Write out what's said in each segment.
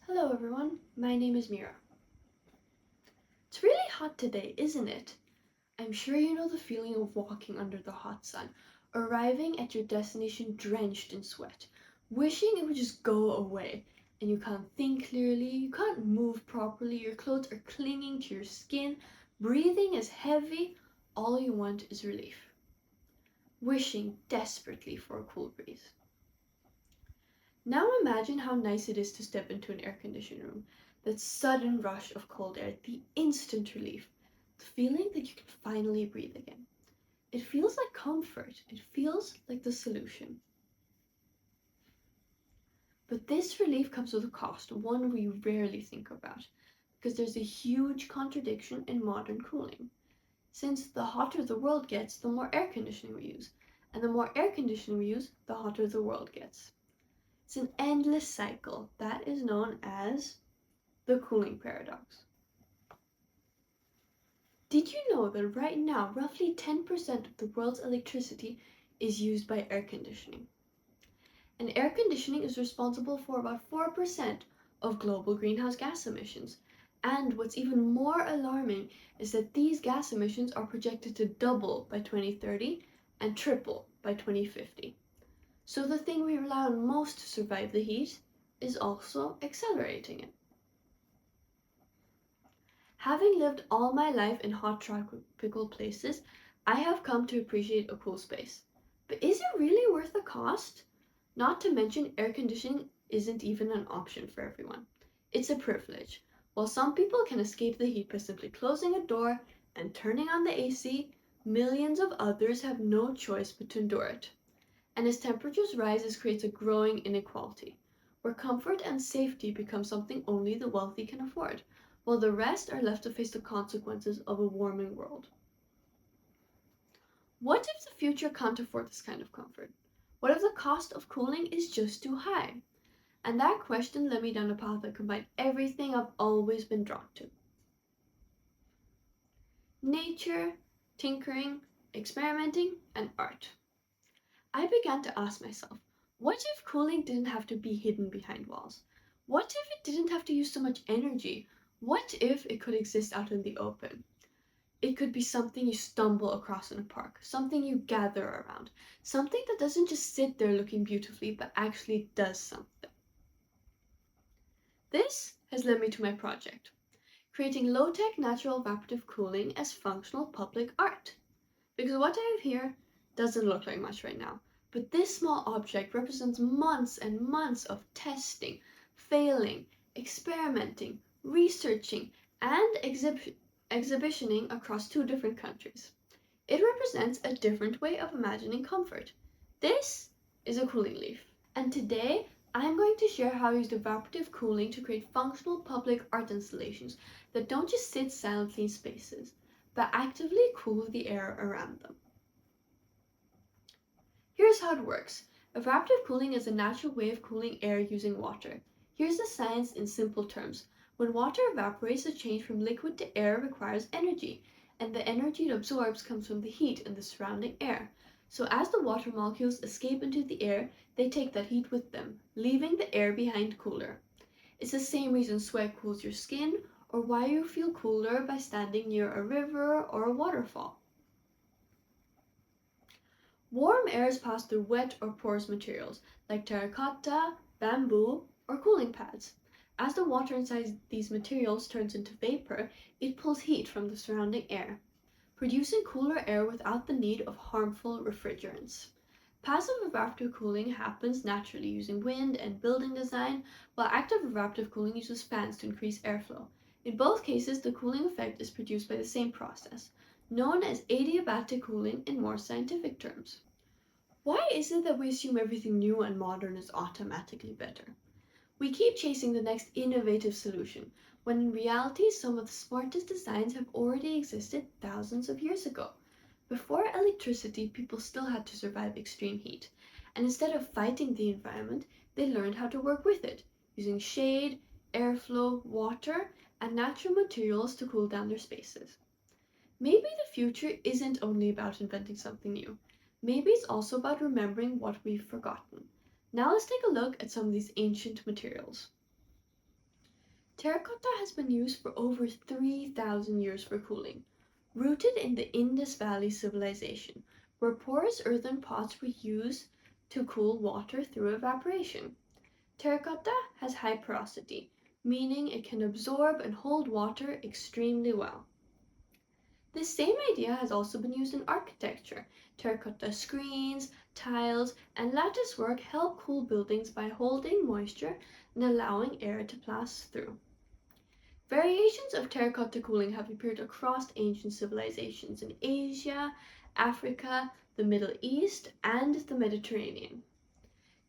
Hello everyone, my name is Mira. It's really hot today, isn't it? I'm sure you know the feeling of walking under the hot sun, arriving at your destination drenched in sweat, wishing it would just go away, and you can't think clearly, you can't move properly, your clothes are clinging to your skin, breathing is heavy, all you want is relief. Wishing desperately for a cool breeze. Now imagine how nice it is to step into an air-conditioned room. That sudden rush of cold air, the instant relief, the feeling that you can finally breathe again. It feels like comfort. It feels like the solution. But this relief comes with a cost, one we rarely think about, because there's a huge contradiction in modern cooling. Since the hotter the world gets, the more air conditioning we use, and the more air conditioning we use, the hotter the world gets. It's an endless cycle that is known as the cooling paradox. Did you know that right now, roughly 10% of the world's electricity is used by air conditioning? And air conditioning is responsible for about 4% of global greenhouse gas emissions. And what's even more alarming is that these gas emissions are projected to double by 2030 and triple by 2050. So the thing we rely on most to survive the heat is also accelerating it. Having lived all my life in hot tropical places, I have come to appreciate a cool space. But is it really worth the cost? Not to mention, air conditioning isn't even an option for everyone. It's a privilege. While some people can escape the heat by simply closing a door and turning on the AC, millions of others have no choice but to endure it. And as temperatures rise, this creates a growing inequality, where comfort and safety become something only the wealthy can afford, while the rest are left to face the consequences of a warming world. What if the future can't afford this kind of comfort? What if the cost of cooling is just too high? And that question led me down a path that combined everything I've always been drawn to: nature, tinkering, experimenting, and art. I began to ask myself, what if cooling didn't have to be hidden behind walls? What if it didn't have to use so much energy? What if it could exist out in the open? It could be something you stumble across in a park, something you gather around, something that doesn't just sit there looking beautifully, but actually does something. This has led me to my project, creating low-tech natural evaporative cooling as functional public art. Because what I have here doesn't look like much right now, but this small object represents months and months of testing, failing, experimenting, researching, and exhibitioning across 2 different countries. It represents a different way of imagining comfort. This is a cooling leaf. And today, I'm going to share how I used evaporative cooling to create functional public art installations that don't just sit silently in spaces, but actively cool the air around them. Here's how it works. Evaporative cooling is a natural way of cooling air using water. Here's the science in simple terms. When water evaporates, the change from liquid to air requires energy, and the energy it absorbs comes from the heat in the surrounding air. So as the water molecules escape into the air, they take that heat with them, leaving the air behind cooler. It's the same reason sweat cools your skin, or why you feel cooler by standing near a river or a waterfall. Warm airs pass through wet or porous materials like terracotta, bamboo, or cooling pads. As the water inside these materials turns into vapor, it pulls heat from the surrounding air, producing cooler air without the need of harmful refrigerants. Passive evaporative cooling happens naturally using wind and building design, while active evaporative cooling uses fans to increase airflow. In both cases, the cooling effect is produced by the same process, known as adiabatic cooling in more scientific terms. Why is it that we assume everything new and modern is automatically better? We keep chasing the next innovative solution, when in reality some of the smartest designs have already existed thousands of years ago. Before electricity, people still had to survive extreme heat, and instead of fighting the environment, they learned how to work with it, using shade, airflow, water, and natural materials to cool down their spaces. Maybe the future isn't only about inventing something new. Maybe it's also about remembering what we've forgotten. Now let's take a look at some of these ancient materials. Terracotta has been used for over 3,000 years for cooling, rooted in the Indus Valley civilization, where porous earthen pots were used to cool water through evaporation. Terracotta has high porosity, meaning it can absorb and hold water extremely well. This same idea has also been used in architecture. Terracotta screens, tiles, and lattice work help cool buildings by holding moisture and allowing air to pass through. Variations of terracotta cooling have appeared across ancient civilizations in Asia, Africa, the Middle East, and the Mediterranean.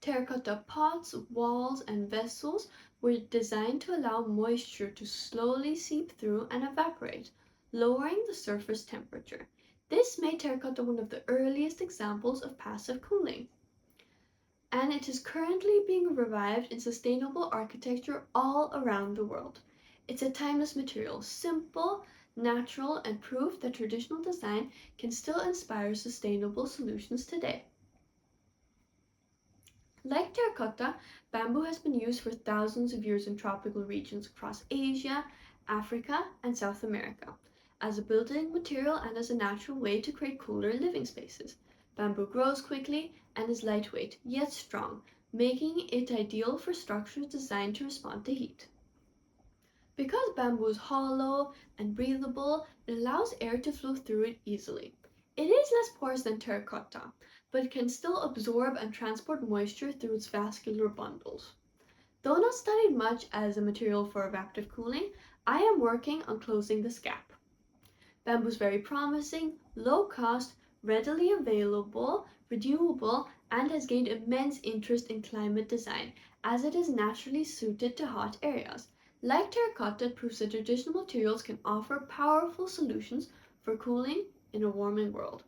Terracotta pots, walls, and vessels were designed to allow moisture to slowly seep through and evaporate, lowering the surface temperature. This made terracotta one of the earliest examples of passive cooling, and it is currently being revived in sustainable architecture all around the world. It's a timeless material, simple, natural, and proof that traditional design can still inspire sustainable solutions today. Like terracotta, bamboo has been used for thousands of years in tropical regions across Asia, Africa, and South America, as a building material and as a natural way to create cooler living spaces. Bamboo grows quickly and is lightweight, yet strong, making it ideal for structures designed to respond to heat. Because bamboo is hollow and breathable, it allows air to flow through it easily. It is less porous than terracotta, but can still absorb and transport moisture through its vascular bundles. Though not studied much as a material for evaporative cooling, I am working on closing this gap. Bamboo is very promising, low cost, readily available, renewable, and has gained immense interest in climate design as it is naturally suited to hot areas. Like terracotta, it proves that traditional materials can offer powerful solutions for cooling in a warming world.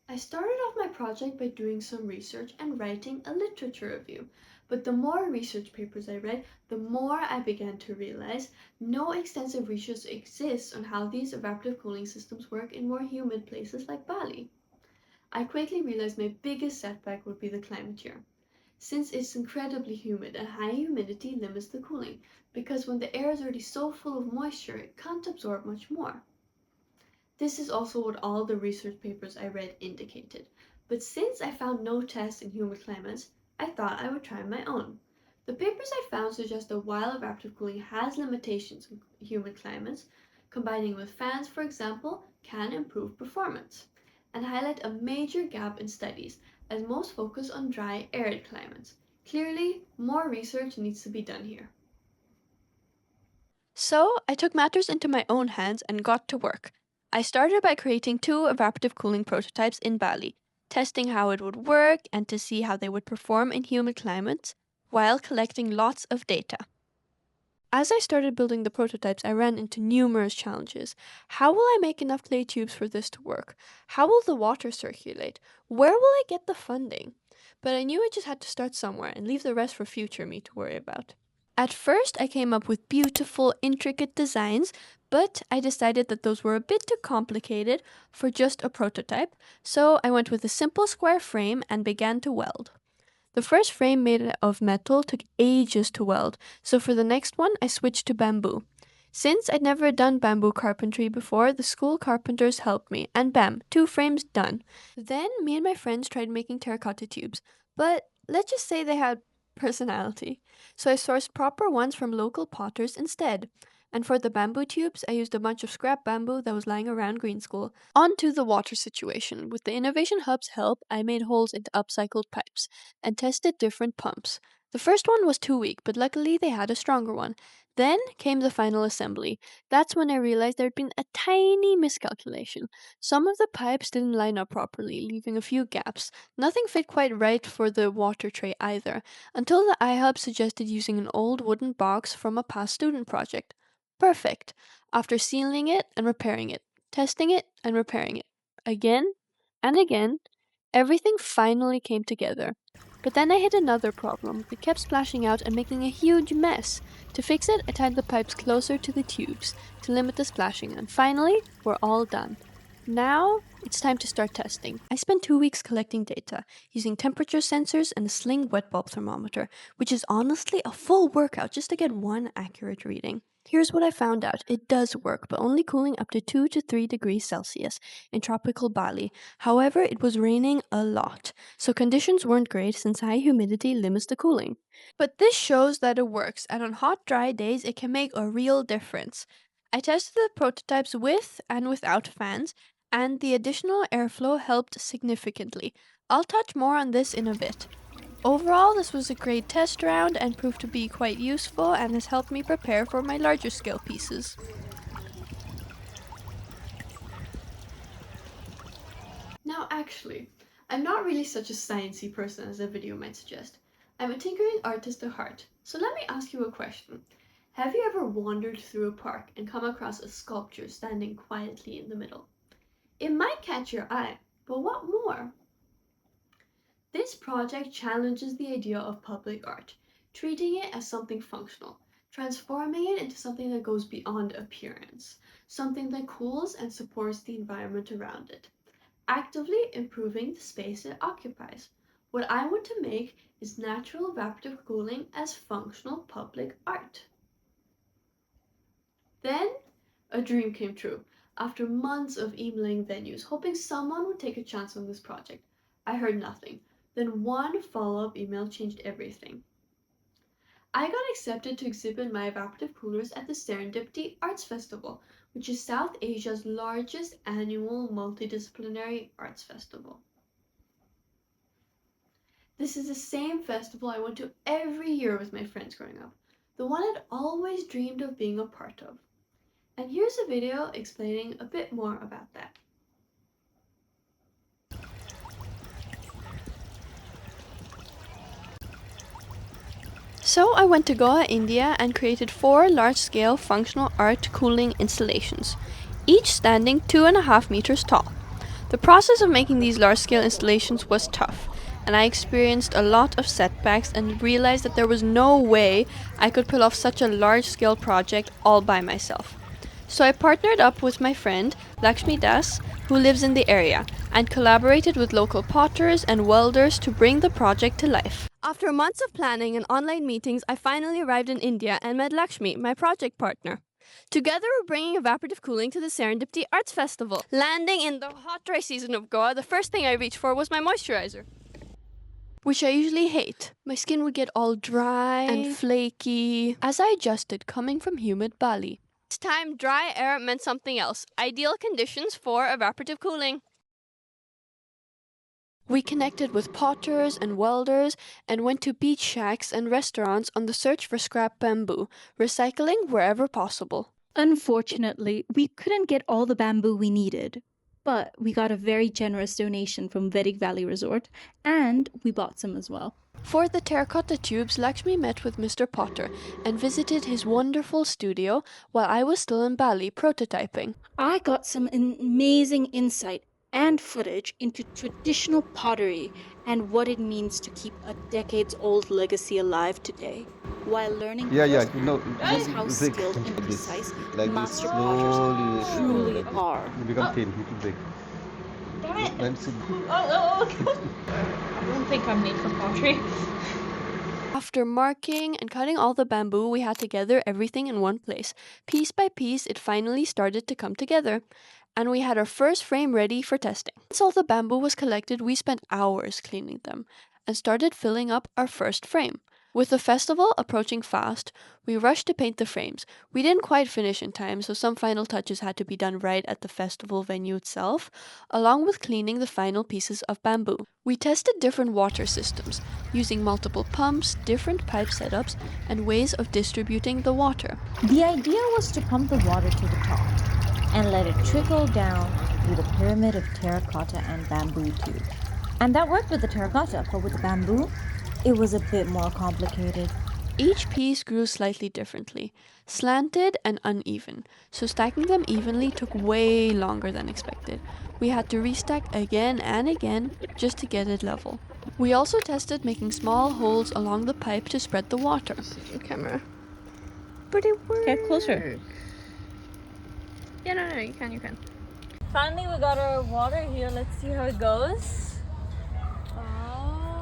I started off my project by doing some research and writing a literature review, but the more research papers I read, the more I began to realize no extensive research exists on how these evaporative cooling systems work in more humid places like Bali. I quickly realized my biggest setback would be the climate here, since it's incredibly humid and high humidity limits the cooling, because when the air is already so full of moisture, it can't absorb much more. This is also what all the research papers I read indicated, but since I found no tests in humid climates, I thought I would try my own. The papers I found suggest that while evaporative cooling has limitations in humid climates, combining with fans, for example, can improve performance, and highlight a major gap in studies, as most focus on dry, arid climates. Clearly, more research needs to be done here. So I took matters into my own hands and got to work. I started by creating two evaporative cooling prototypes in Bali, testing how it would work and to see how they would perform in humid climates, while collecting lots of data. As I started building the prototypes, I ran into numerous challenges. How will I make enough clay tubes for this to work? How will the water circulate? Where will I get the funding? But I knew I just had to start somewhere and leave the rest for future me to worry about. At first, I came up with beautiful, intricate designs, but I decided that those were a bit too complicated for just a prototype, so I went with a simple square frame and began to weld. The first frame made of metal took ages to weld, so for the next one, I switched to bamboo. Since I'd never done bamboo carpentry before, the school carpenters helped me, and bam, two frames done. Then me and my friends tried making terracotta tubes, but let's just say they had personality. So I sourced proper ones from local potters instead. And for the bamboo tubes, I used a bunch of scrap bamboo that was lying around green school. On to the water situation. With the Innovation Hub's help, I made holes into upcycled pipes and tested different pumps. The first one was too weak, but luckily they had a stronger one. Then came the final assembly. That's when I realized there'd been a tiny miscalculation. Some of the pipes didn't line up properly, leaving a few gaps. Nothing fit quite right for the water tray either, until the iHub suggested using an old wooden box from a past student project. Perfect. After sealing it and repairing it, testing it and repairing it, again and again, everything finally came together. But then I hit another problem. It kept splashing out and making a huge mess. To fix it, I tied the pipes closer to the tubes to limit the splashing, and finally, we're all done. Now, it's time to start testing. I spent 2 weeks collecting data, using temperature sensors and a sling wet bulb thermometer, which is honestly a full workout just to get one accurate reading. Here's what I found out. It does work, but only cooling up to 2 to 3 degrees Celsius in tropical Bali. However, it was raining a lot, so conditions weren't great since high humidity limits the cooling. But this shows that it works, and on hot, dry days, it can make a real difference. I tested the prototypes with and without fans, and the additional airflow helped significantly. I'll touch more on this in a bit. Overall, this was a great test round and proved to be quite useful and has helped me prepare for my larger scale pieces. Now actually, I'm not really such a sciencey person as the video might suggest. I'm a tinkering artist at heart, so let me ask you a question. Have you ever wandered through a park and come across a sculpture standing quietly in the middle? It might catch your eye, but what more? This project challenges the idea of public art, treating it as something functional, transforming it into something that goes beyond appearance, something that cools and supports the environment around it, actively improving the space it occupies. What I want to make is natural evaporative cooling as functional public art. Then, a dream came true. After months of emailing venues, hoping someone would take a chance on this project, I heard nothing. Then one follow-up email changed everything. I got accepted to exhibit my evaporative coolers at the Serendipity Arts Festival, which is South Asia's largest annual multidisciplinary arts festival. This is the same festival I went to every year with my friends growing up, the one I'd always dreamed of being a part of. And here's a video explaining a bit more about that. So I went to Goa, India and created 4 large-scale functional art cooling installations, each standing 2.5 meters tall. The process of making these large-scale installations was tough, and I experienced a lot of setbacks and realized that there was no way I could pull off such a large-scale project all by myself. So I partnered up with my friend Lakshmi Das, who lives in the area, and collaborated with local potters and welders to bring the project to life. After months of planning and online meetings, I finally arrived in India and met Lakshmi, my project partner. Together, we're bringing evaporative cooling to the Serendipity Arts Festival. Landing in the hot, dry season of Goa, the first thing I reached for was my moisturizer, which I usually hate. My skin would get all dry and flaky as I adjusted coming from humid Bali. This time, dry air meant something else. Ideal conditions for evaporative cooling. We connected with potters and welders and went to beach shacks and restaurants on the search for scrap bamboo, recycling wherever possible. Unfortunately, we couldn't get all the bamboo we needed, but we got a very generous donation from Vedic Valley Resort, and we bought some as well. For the terracotta tubes, Lakshmi met with Mr. Potter and visited his wonderful studio while I was still in Bali prototyping. I got some amazing insight and footage into traditional pottery and what it means to keep a decades-old legacy alive today, while learning just how break skilled and like this. precise Like this, master slowly, potters truly are. You become thin, you can break. Damn it! Then sit. I don't think I'm made for pottery. After marking and cutting all the bamboo, we had to gather everything in one place. Piece by piece, it finally started to come together, and we had our first frame ready for testing. Once all the bamboo was collected, we spent hours cleaning them and started filling up our first frame. With the festival approaching fast, we rushed to paint the frames. We didn't quite finish in time, so some final touches had to be done right at the festival venue itself, along with cleaning the final pieces of bamboo. We tested different water systems, using multiple pumps, different pipe setups, and ways of distributing the water. The idea was to pump the water to the top and let it trickle down through the pyramid of terracotta and bamboo tubes. And that worked with the terracotta, but with the bamboo, it was a bit more complicated. Each piece grew slightly differently, slanted and uneven, so stacking them evenly took way longer than expected. We had to restack again and again just to get it level. We also tested making small holes along the pipe to spread the water. Camera. But it worked. Get closer. Yeah, no, you can. Finally, we got our water here. Let's see how it goes.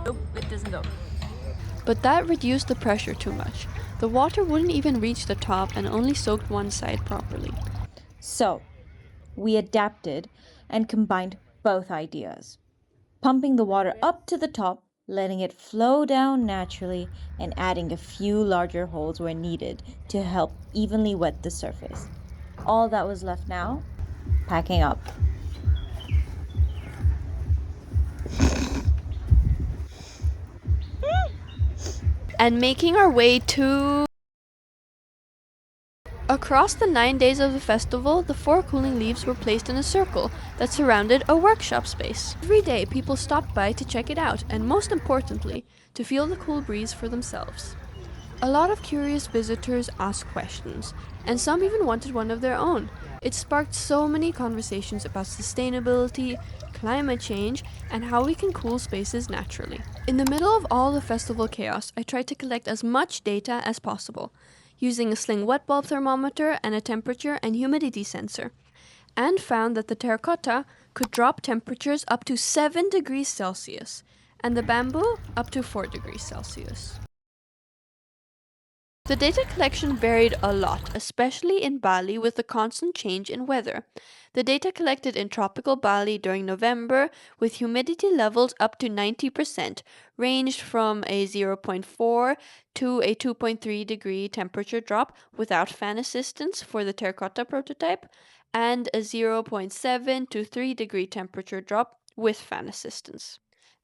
Nope, it doesn't go. But that reduced the pressure too much. The water wouldn't even reach the top and only soaked one side properly. So, we adapted and combined both ideas, pumping the water up to the top, letting it flow down naturally, and adding a few larger holes where needed to help evenly wet the surface. All that was left now, packing up. And making our way to... Across the 9 days of the festival, the 4 cooling leaves were placed in a circle that surrounded a workshop space. Every day, people stopped by to check it out, and most importantly, to feel the cool breeze for themselves. A lot of curious visitors asked questions, and some even wanted one of their own. It sparked so many conversations about sustainability, climate change, and how we can cool spaces naturally. In the middle of all the festival chaos, I tried to collect as much data as possible, using a sling wet bulb thermometer and a temperature and humidity sensor, and found that the terracotta could drop temperatures up to 7 degrees Celsius, and the bamboo up to 4 degrees Celsius. The data collection varied a lot, especially in Bali with the constant change in weather. The data collected in tropical Bali during November, with humidity levels up to 90%, ranged from a 0.4 to a 2.3 degree temperature drop without fan assistance for the terracotta prototype, and a 0.7 to 3 degree temperature drop with fan assistance.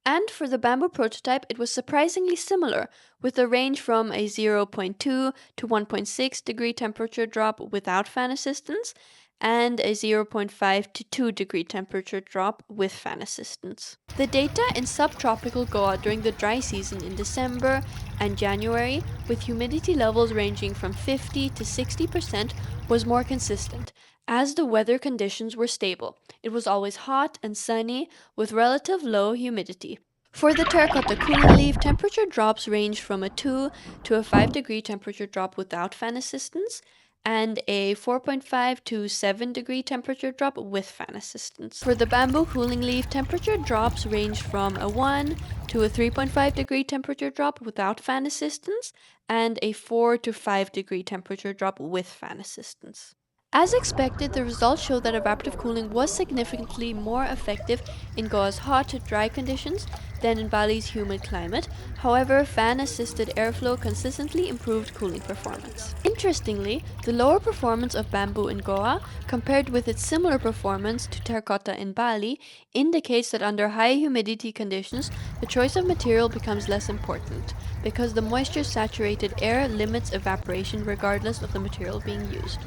And for the bamboo prototype, it was surprisingly similar, with a range from a 0.2 to 1.6 degree temperature drop without fan assistance, and a 0.5 to 2 degree temperature drop with fan assistance. The data in subtropical Goa during the dry season in December and January, with humidity levels ranging from 50 to 60%, was more consistent, as the weather conditions were stable. It was always hot and sunny, with relative low humidity. For the terracotta cooling leaf, temperature drops ranged from a 2 to a 5 degree temperature drop without fan assistance, and a 4.5 to 7 degree temperature drop with fan assistance. For the bamboo cooling leaf, temperature drops ranged from a 1 to a 3.5 degree temperature drop without fan assistance, and a 4 to 5 degree temperature drop with fan assistance. As expected, the results show that evaporative cooling was significantly more effective in Goa's hot, dry conditions than in Bali's humid climate. However, fan-assisted airflow consistently improved cooling performance. Interestingly, the lower performance of bamboo in Goa, compared with its similar performance to terracotta in Bali, indicates that under high humidity conditions, the choice of material becomes less important, because the moisture-saturated air limits evaporation regardless of the material being used.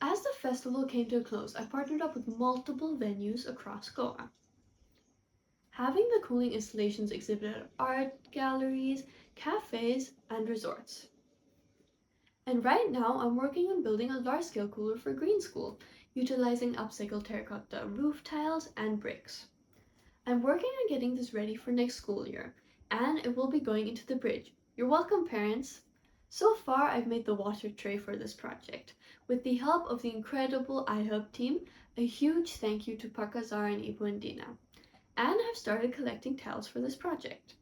As the festival came to a close, I partnered up with multiple venues across Goa. Having the cooling installations exhibited at art galleries, cafes, and resorts. And right now, I'm working on building a large-scale cooler for Green School, utilizing upcycled terracotta roof tiles and bricks. I'm working on getting this ready for next school year, and it will be going into the bridge. You're welcome, parents! So far, I've made the water tray for this project. With the help of the incredible iHub team, a huge thank you to Pakazar and Ibu and Dina. And I've started collecting tiles for this project.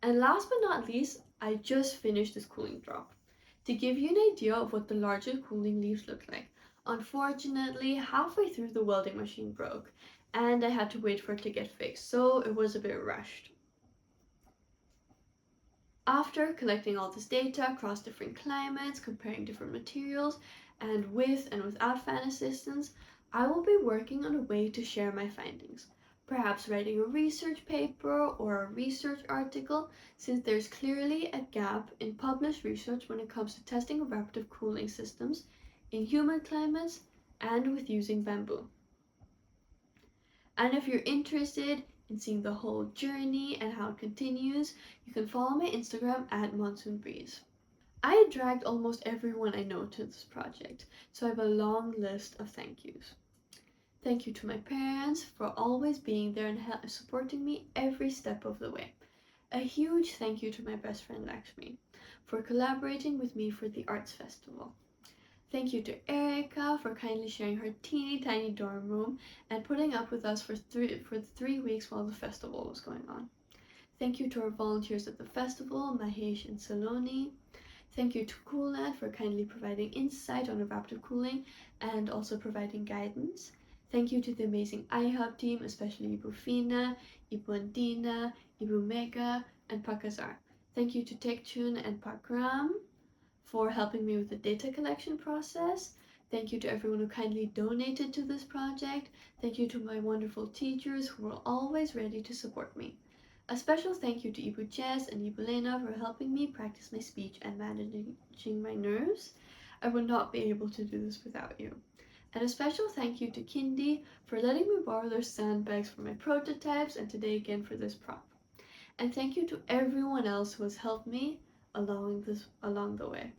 And last but not least, I just finished this cooling drop. To give you an idea of what the larger cooling leaves look like, unfortunately, halfway through the welding machine broke, and I had to wait for it to get fixed, so it was a bit rushed. After collecting all this data across different climates, comparing different materials, and with and without fan assistance, I will be working on a way to share my findings. Perhaps writing a research paper or a research article, since there's clearly a gap in published research when it comes to testing evaporative cooling systems in humid climates and with using bamboo. And if you're interested in seeing the whole journey and how it continues, you can follow my Instagram at MoonsoonBreeze. I dragged almost everyone I know to this project, so I have a long list of thank yous. Thank you to my parents for always being there and supporting me every step of the way. A huge thank you to my best friend Lakshmi for collaborating with me for the Arts Festival. Thank you to Erica for kindly sharing her teeny tiny dorm room and putting up with us for 3 weeks while the festival was going on. Thank you to our volunteers at the festival, Mahesh and Saloni. Thank you to CoolNet for kindly providing insight on evaporative cooling and also providing guidance. Thank you to the amazing iHub team, especially Ibu Fina, Ibu Andina, Ibu Mega, and Pakazar. Thank you to TechTune and Pakram for helping me with the data collection process. Thank you to everyone who kindly donated to this project. Thank you to my wonderful teachers who were always ready to support me. A special thank you to Ibu Jess and Ibu Lena for helping me practice my speech and managing my nerves. I would not be able to do this without you. And a special thank you to Kindy for letting me borrow their sandbags for my prototypes and today again for this prop. And thank you to everyone else who has helped me along the way.